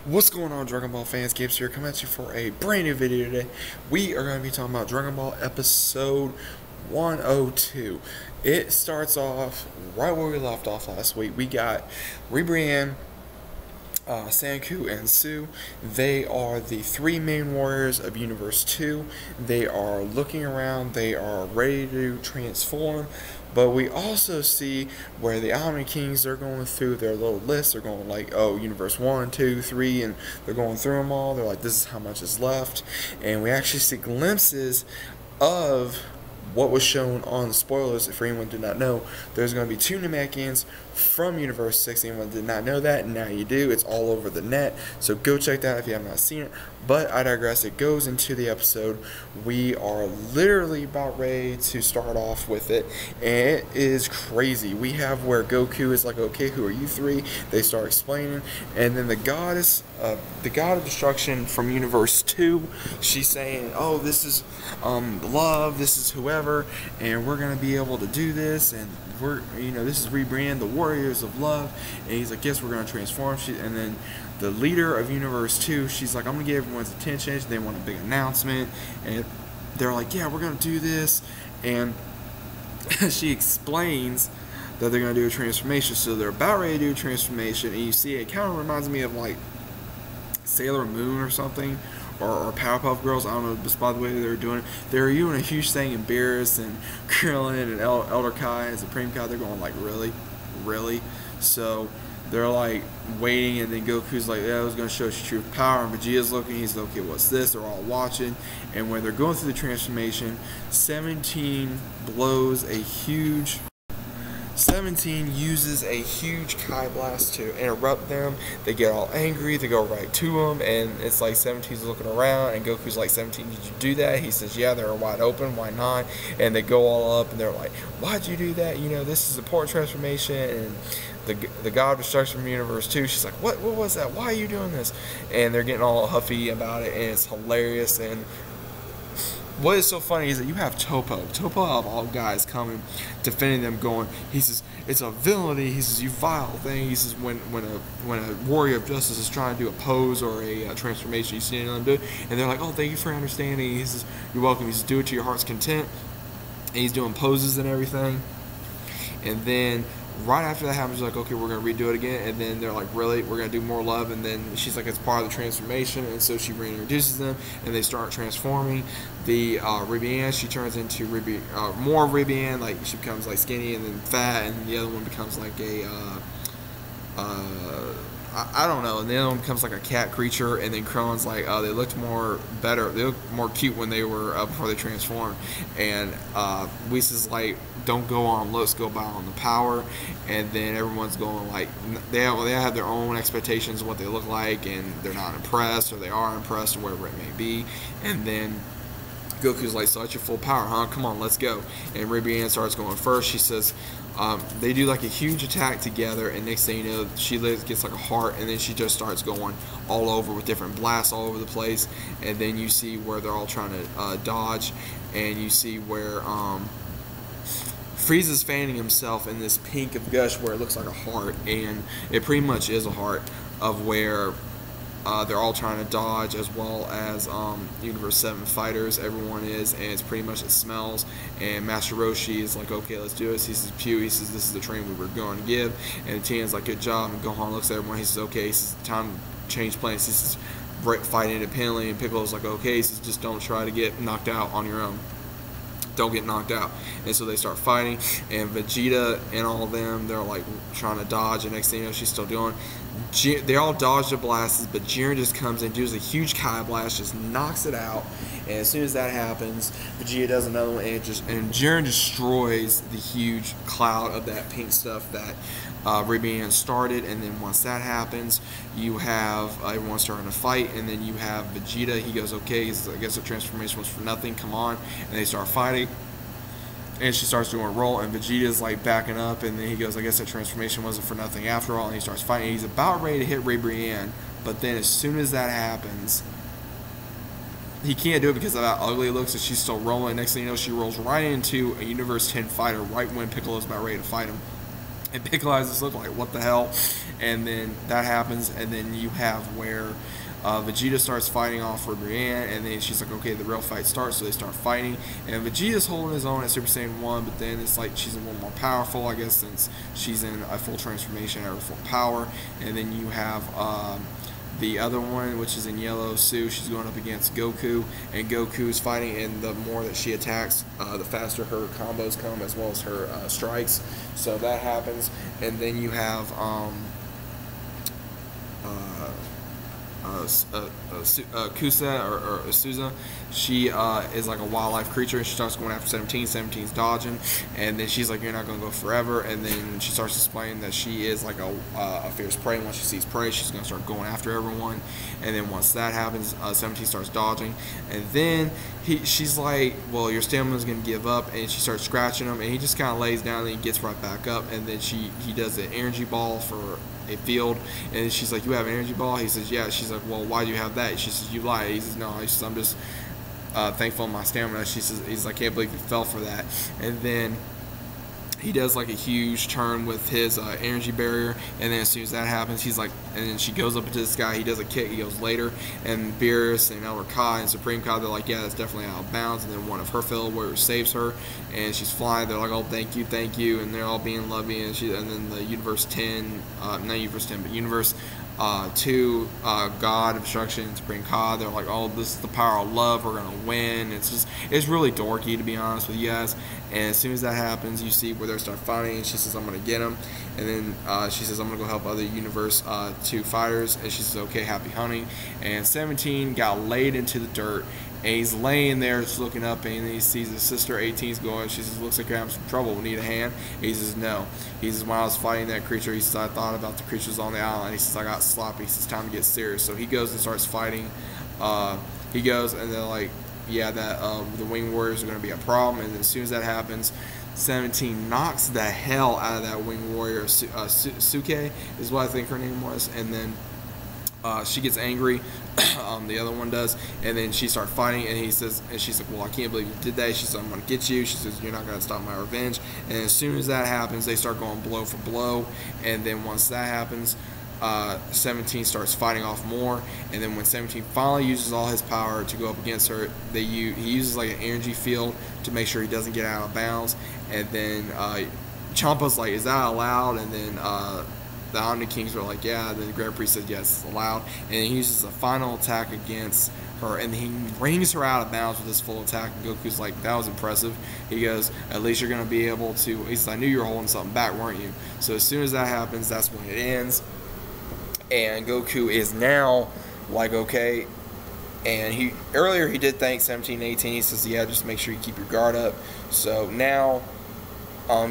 What's going on, Dragon Ball fans? Gamster here, coming at you for a brand new video today. We are going to be talking about Dragon Ball episode 102. It starts off right where we left off last week. We got Ribrianne, Sanku, and Su. They are the three main warriors of Universe 2. They are looking around. They are ready to transform. But we also see where the Omni Kings are going through their little lists. They're going like, oh, Universe 1, 2, 3, and they're going through them all. They're like, this is how much is left. And we actually see glimpses of what was shown on the spoilers. If anyone did not know, there's going to be two Namekians from Universe 6. Anyone did not know that, and now you do. It's all over the net, so go check that out if you have not seen it. But I digress. It goes into the episode. We are literally about ready to start off with it, and it is crazy. We have where Goku is like, okay, who are you three? They start explaining, and then the goddess, the god of destruction from Universe 2, she's saying, oh, this is love, this is whoever, and we're gonna be able to do this, and we're, this is Rebrand, the warriors of love. And he's like, yes, we're gonna transform. And then the leader of Universe 2, she's like, I'm gonna get everyone's attention. They want a big announcement, and they're like, yeah, we're gonna do this. And she explains that they're gonna do a transformation. So they're about ready to do a transformation, and you see it kind of reminds me of like Sailor Moon or something, or Powerpuff Girls. I don't know, just by the way they were doing it. They were doing a huge thing in Beerus and Krillin and Elder Kai and Supreme Kai. They're going like, really? So they're like waiting, and then Goku's like, yeah, I was going to show you true power. And Vegeta's looking, he's like, okay, what's this? They're all watching. And when they're going through the transformation, 17 uses a huge Kai Blast to interrupt them. They get all angry, they go right to him, and it's like 17's looking around, and Goku's like, 17, did you do that? He says, yeah, they're wide open, why not? And they go all up, and they're like, why'd you do that? This is a poor transformation. And the god of destruction from Universe 2, she's like, what was that? Why are you doing this? And they're getting all huffy about it, and it's hilarious. And what is so funny is that you have Topo of all guys coming, defending them, going, he says, it's a villainy, he says, you vile thing. He says, when a warrior of justice is trying to do a pose or a transformation, you see them do it, and they're like, oh, thank you for understanding. He says, you're welcome. He says, do it to your heart's content. And he's doing poses and everything. And then right after that happens, like, okay, we're going to redo it again. And then they're like, really? We're going to do more love? And then she's like, it's part of the transformation. And so she reintroduces them, and they start transforming. The Ribian, she turns into more Ribian, like she becomes like skinny and then fat, and the other one becomes like a I don't know, and the other one becomes like a cat creature. And then Krillin's like, they looked better, they looked more cute when they were before they transformed. And Whis like, don't go on looks, go by on the power. And then everyone's going like, they have their own expectations of what they look like, and they're not impressed, or they are impressed, or whatever it may be. And then Goku's like, so that's your full power, huh? Come on, let's go. And Ribrianne starts going first. She says, they do like a huge attack together, and next thing you know, she gets like a heart, and then she just starts going all over with different blasts all over the place. And then you see where they're all trying to dodge, and you see where Frieza's fanning himself in this pink of gush where it looks like a heart, and it pretty much is a heart, of where they're all trying to dodge, as well as Universe 7 fighters. Everyone is, and it's pretty much, it smells. And Master Roshi is like, okay, let's do this. He says, Pew, he says, this is the training we were going to give. And Tien's like, good job. And Gohan looks at everyone. He says, okay. He says, time to change plans. He says, fight independently. And Piccolo's like, okay. He says, just don't try to get knocked out on your own. Don't get knocked out. And so they start fighting, and Vegeta and all of them, they're like trying to dodge, and next thing you know, she's still doing. They all dodge the blasts, but Jiren just comes in, does a huge Kai Blast, just knocks it out. And as soon as that happens, Vegeta does another one, and Jiren destroys the huge cloud of that pink stuff that Ribian started. And then once that happens, you have everyone starting to fight, and then you have Vegeta. He goes, okay, I guess the transformation was for nothing, come on. And they start fighting, and she starts doing a roll, and Vegeta's like backing up, and then he goes, I guess that transformation wasn't for nothing after all. And he starts fighting. He's about ready to hit Ribrianne, but then as soon as that happens, he can't do it because of how ugly it looks, and she's still rolling. Next thing you know, she rolls right into a Universe 10 fighter right when Piccolo's about ready to fight him. And Piccolo has this look like, what the hell? and then that happens, and then you have where Vegeta starts fighting off for Brienne, and then she's like, okay, the real fight starts, so they start fighting, and Vegeta's holding his own at Super Saiyan 1, but then it's like she's a little more powerful, I guess, since she's in a full transformation at her full power, and then you have the other one, which is in yellow, Sue, she's going up against Goku, and Goku's fighting, and the more that she attacks, the faster her combos come, as well as her strikes, so that happens, and then you have Kusa or Souza. She is like a wildlife creature, and she starts going after 17. 17's dodging, and then she's like, you're not going to go forever, and then she starts explaining that she is like a fierce prey. Once she sees prey, she's going to start going after everyone, and then once that happens, 17 starts dodging, and then she's like, well, your stamina's going to give up, and she starts scratching him, and he just kind of lays down, and he gets right back up, and then he does an energy ball for a field, and she's like, you have an energy ball? He says, yeah. She's like, well, why do you have that? She says, you lied. He says, no. He says, I'm just thankful for my stamina. She says, he's like, I can't believe you fell for that. And then he does like a huge turn with his energy barrier, and then as soon as that happens, he's like, and then she goes up into the sky, he does a kick, he goes later, and Beerus and Elder Kai and Supreme Kai, they're like, yeah, that's definitely out of bounds, and then one of her fellow warriors saves her, and she's flying, they're like, oh, thank you, and they're all being loving, and then the Universe 10, not Universe 10, but Universe 2, God, Obstruction, Supreme Kai, they're like, oh, this is the power of love, we're gonna win. It's really dorky, to be honest with you guys. And as soon as that happens, you see where they start fighting, and she says, I'm gonna get him, and then she says, I'm gonna go help other Universe 2 fighters, and she says, okay, happy hunting. And 17 got laid into the dirt, and he's laying there just looking up, and he sees his sister 18's going. She says, looks like you're having some trouble, we need a hand. He says, no. He says, when I was fighting that creature, he says, I thought about the creatures on the island. He says, I got sloppy. He says, time to get serious. So he goes and starts fighting. He goes, and they're like, yeah, that the Wing Warriors are going to be a problem. And then as soon as that happens, 17 knocks the hell out of that Wing Warrior. Suke is what I think her name was. And then she gets angry, the other one does, and then she starts fighting, and he says, and she's like, well, I can't believe you did that. She says, I'm going to get you. She says, you're not going to stop my revenge. And as soon as that happens, they start going blow for blow, and then once that happens, 17 starts fighting off more, and then when 17 finally uses all his power to go up against her, he uses like an energy field to make sure he doesn't get out of bounds, and then Champa's like, is that allowed? And then the Omni Kings were like, yeah. The Grand Priest said, yes, it's allowed. And he uses a final attack against her, and he rings her out of bounds with his full attack. And Goku's like, that was impressive. He goes, at least you're going to be able to. He says, I knew you were holding something back, weren't you? So as soon as that happens, that's when it ends. And Goku is now like, okay. And earlier he did thank 17 and 18. He says, yeah, just make sure you keep your guard up. So now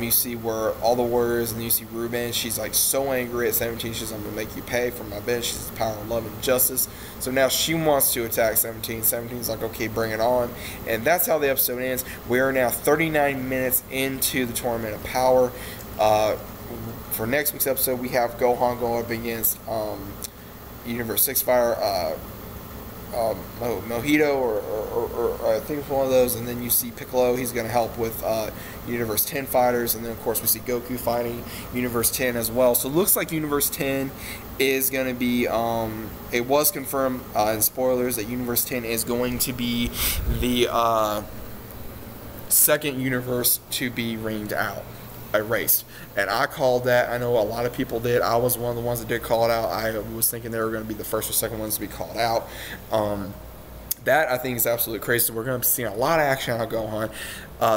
you see where all the warriors, and you see Ruben, she's like so angry at 17, she says, I'm going to make you pay for my bench. She's the power of love and justice. So now she wants to attack 17. 17's like, okay, bring it on. And that's how the episode ends. We are now 39 minutes into the Tournament of Power. For next week's episode, we have Gohan going up against Universe 6 Fire, Mojito, or I think it's one of those, and then you see Piccolo, he's going to help with Universe 10 fighters, and then of course we see Goku fighting Universe 10 as well. So it looks like Universe 10 is going to be, it was confirmed in spoilers that Universe 10 is going to be the second universe to be reamed out. Erased, and I called that. I know a lot of people did. I was one of the ones that did call it out. I was thinking they were going to be the first or second ones to be called out. That I think is absolutely crazy. So we're going to be seeing a lot of action out of Gohan.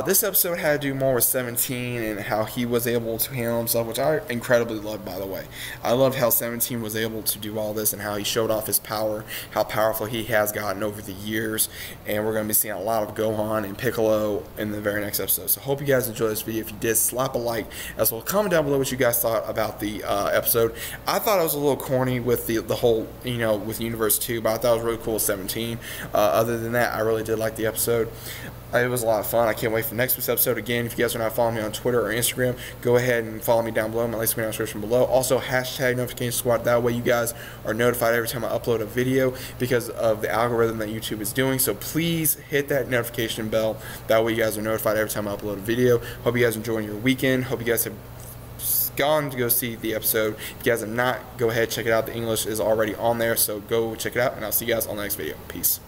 This episode had to do more with 17 and how he was able to handle himself, which I incredibly loved, by the way. I loved how 17 was able to do all this and how he showed off his power, how powerful he has gotten over the years. And we're going to be seeing a lot of Gohan and Piccolo in the very next episode. So hope you guys enjoyed this video. If you did, slap a like, as well. Comment down below what you guys thought about the episode. I thought it was a little corny with the whole, with Universe 2, but I thought it was really cool with 17. Other than that, I really did like the episode. It was a lot of fun. I can't wait for next week's episode. Again, if you guys are not following me on Twitter or Instagram, go ahead and follow me down below. My links will be in the description below. Also, hashtag notification squad. That way you guys are notified every time I upload a video because of the algorithm that YouTube is doing. So please hit that notification bell. That way you guys are notified every time I upload a video. Hope you guys are enjoying your weekend. Hope you guys have gone to go see the episode. If you guys have not, go ahead, check it out. The English is already on there, so go check it out, and I'll see you guys on the next video. Peace.